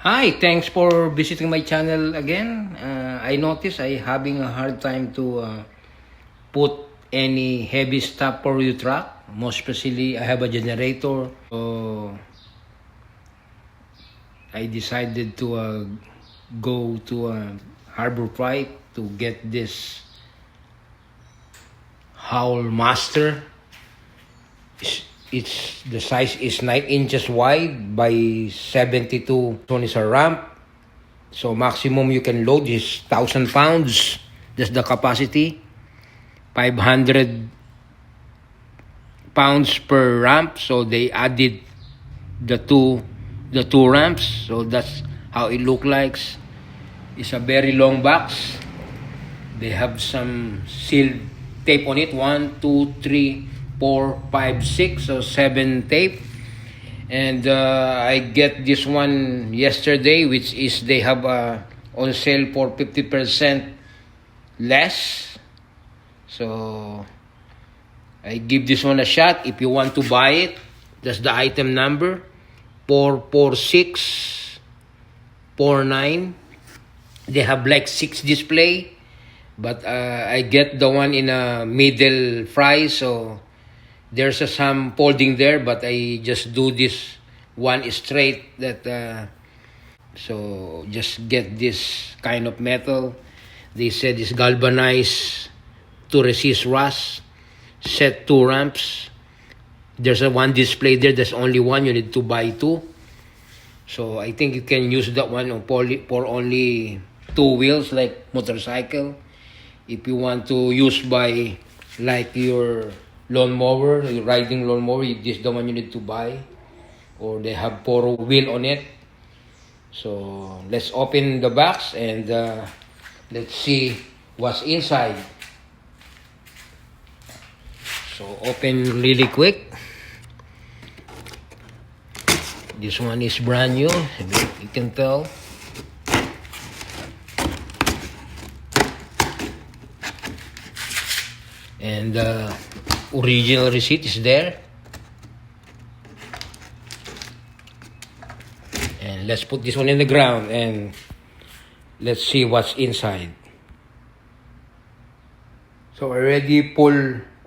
Hi, thanks for visiting my channel again. I noticed I having a hard time to put any heavy stuff for your truck. Most especially, I have a generator. So I decided to go to Harbor Freight to get this Howl Master. It's the size is 9 inches wide by 72. This one is a ramp. So maximum you can load is 1,000 pounds. That's the capacity. 500 pounds per ramp. So they added the two ramps. So that's how it look like. It's a very long box. They have some sealed tape on it. 1, 2, 3, 4, 5, 6. So 7 tape. And I get this one yesterday, which is they have on sale for 50% less. So I give this one a shot. If you want to buy it, that's the item number 44649. They have like 6 display, but I get the one in a middle price. So there's some folding there, but I just do this one straight. So just get this kind of metal. They said it's galvanized to resist rust. Set 2 ramps. There's a one display there. There's only one. You need to buy 2. So I think you can use that one for only 2 wheels, like motorcycle. If you want to use by like your lawnmower, your riding lawnmower, this is the one you need to buy. Or they have 4 wheel on it. So let's open the box and let's see what's inside. So open really quick. This one is brand new, you can tell. And original receipt is there. And let's put this one in the ground and let's see what's inside. So I already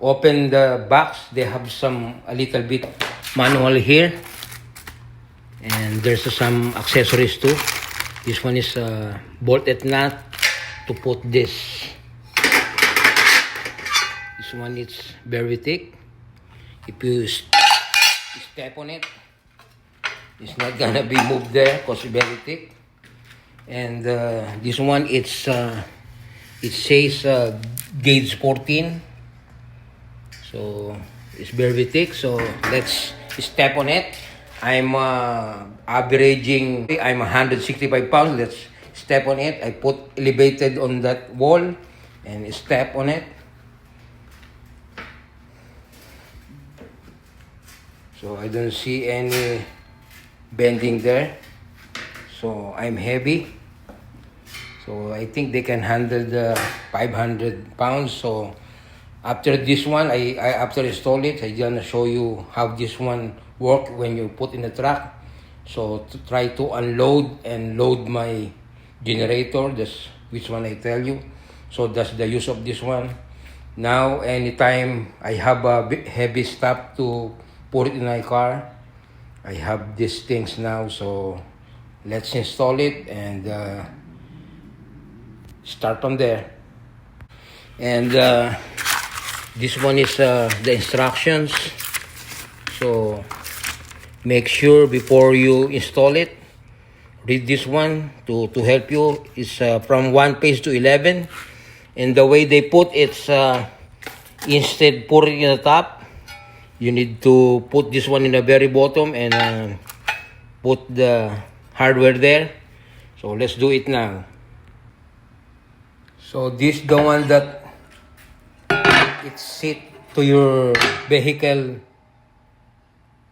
open the box. They have a little bit manual here. And there's some accessories too. This one is a bolted nut to put this. This one is very thick. If you step on it, it's not gonna be moved there because it's very thick. And this one, it says gauge 14. So it's very thick. So let's step on it. I'm 165 pounds. Let's step on it. I put elevated on that wall and step on it. So I don't see any bending there. So I'm heavy. So I think they can handle the 500 pounds. So after this one, after install it, I'm gonna show you how this one work when you put in the truck. So to try to unload and load my generator, that's which one I tell you. So that's the use of this one. Now, anytime I have a heavy stuff to put it in my car, I have these things now. So let's install it and start from there. And this one is the instructions. So make sure before you install it, read this one to help you. It's from 1 page to 11. And the way they put it's instead put it in the top, you need to put this one in the very bottom and put the hardware there. So let's do it now. So this the one that it sit to your vehicle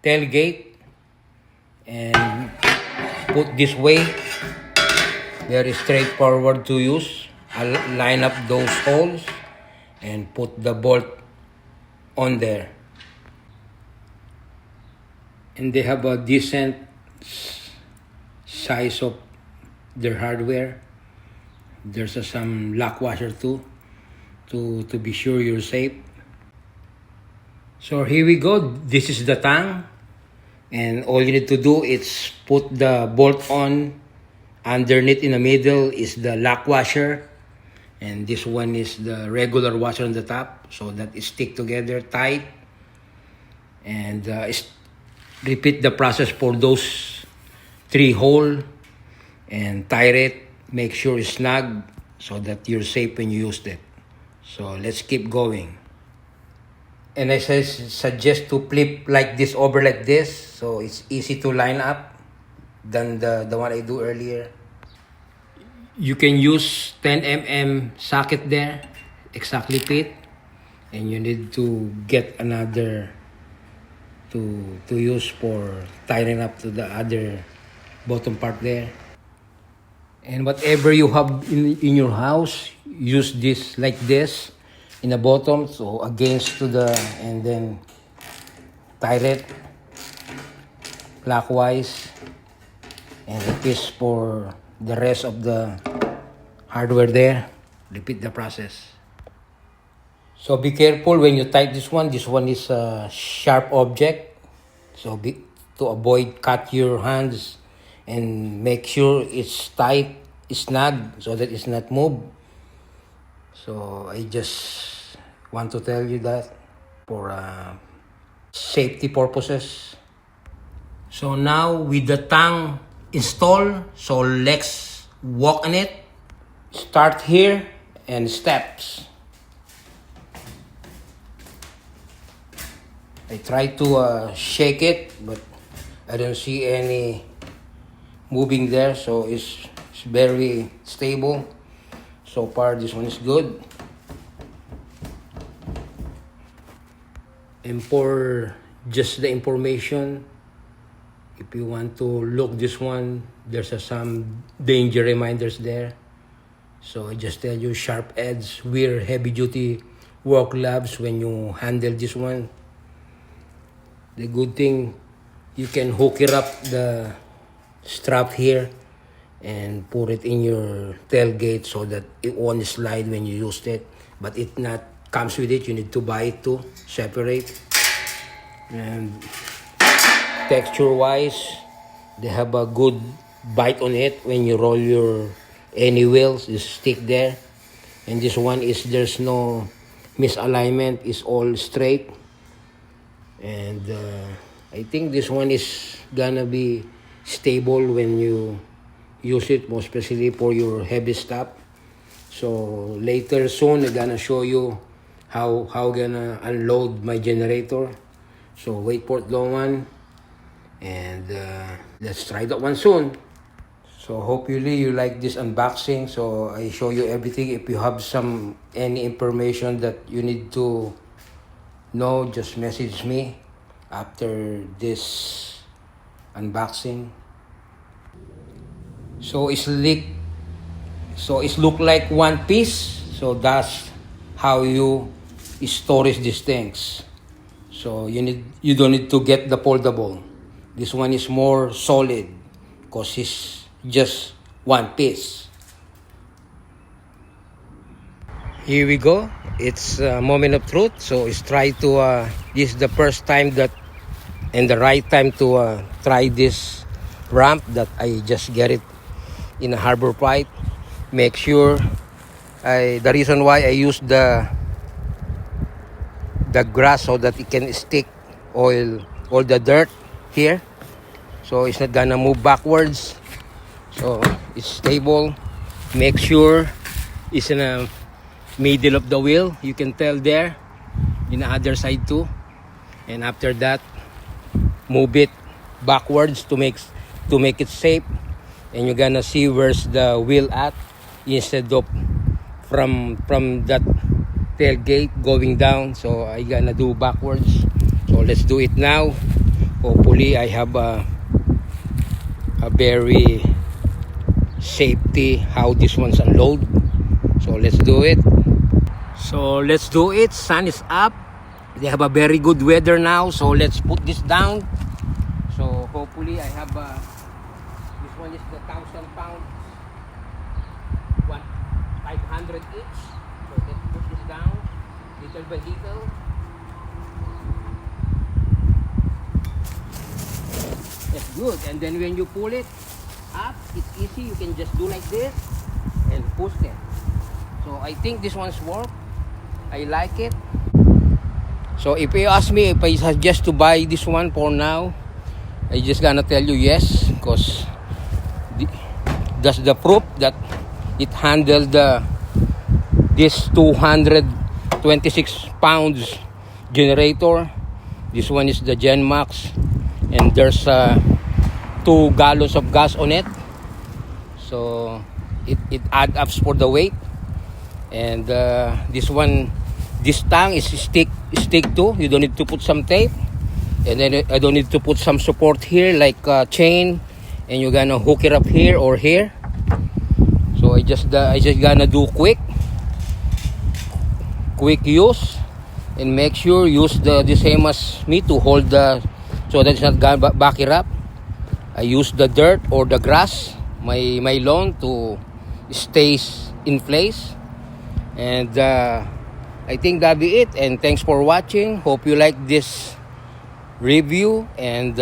tailgate and put this way. Very straightforward to use. I'll line up those holes and put the bolt on there. And they have a decent size of their hardware. There's some lock washer too, to be sure you're safe. So here we go. This is the tang, and all you need to do is put the bolt on. Underneath in the middle is the lock washer, and this one is the regular washer on the top, so that it stick together tight. And repeat the process for those 3 holes and tie it. Make sure it's snug so that you're safe when you use it. So let's keep going. And I suggest to flip like this over like this, so it's easy to line up than the one I do earlier. You can use 10 mm socket there, exactly fit, and you need to get another to use for tying up to the other bottom part there. And whatever you have in your house, use this like this in the bottom, so against to the, and then tie it clockwise, and repeat for the rest of the hardware there. Repeat the process. So be careful when you tie this one. This one is a sharp object, so to avoid cut your hands, and make sure it's tight, snug, so that it's not move. So I just want to tell you that for safety purposes. So now with the tang installed, so let's walk on it. Start here and steps. I try to shake it, but I don't see any moving there, so it's very stable. So far this one is good. And for just the information, if you want to look this one, there's some danger reminders there. So I just tell you, sharp edge, wear heavy duty work gloves when you handle this one. The good thing, you can hook it up the strap here and put it in your tailgate so that it won't slide when you use it. But it not comes with it, you need to buy it too, separate. And texture wise, they have a good bite on it when you roll your any wheels, you stick there. And this one is, there's no misalignment, it's all straight. And I think this one is gonna be stable when you use it, most especially for your heavy stuff. So later soon I'm gonna show you how gonna unload my generator. So wait for that one, and let's try that one soon. So hopefully you like this unboxing. So I show you everything. If you have any information that you need to know, just message me after this unboxing. So it's look like one piece. So that's how you storage these things. So you don't need to get the foldable. This one is more solid because it's just one piece. Here we go. It's a moment of truth. So it's try to this is the first time that, and the right time to try this ramp that I just get it in a harbor pipe. Make sure the reason why I use the grass so that it can stick all the dirt here, so it's not gonna move backwards. So it's stable. Make sure it's in the middle of the wheel. You can tell there in the other side too. And after that, move it backwards to make it safe. And you're gonna see where's the wheel at, instead of from that tailgate going down. So I gonna do backwards. So let's do it now. Hopefully I have a very safety how this one's unload. So let's do it. Sun is up. They have a very good weather now. So let's put this down. So hopefully I have this one is the 1,000 pounds, 500 each. So let's put this down little by little. That's good. And then when you pull it up, it's easy. You can just do like this and push it. So I think this one's work. I like it. So if you ask me if I suggest to buy this one for now, I just gonna tell you yes, because that's the proof that it handled this 226 pounds generator. This one is the Genmax, and there's 2 gallons of gas on it, so it adds up for the weight. And this one, this tank is stick to. You don't need to put some tape, and then I don't need to put some support here like chain, and you're gonna hook it up here or here. So I just gonna do quick use, and make sure use the same as me to hold the, so that it's not gonna back it up. I use the dirt or the grass, my lawn, to stays in place. And I think that'll be it, and thanks for watching. Hope you like this review, and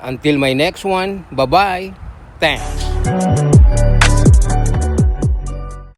until my next one, bye bye, thanks.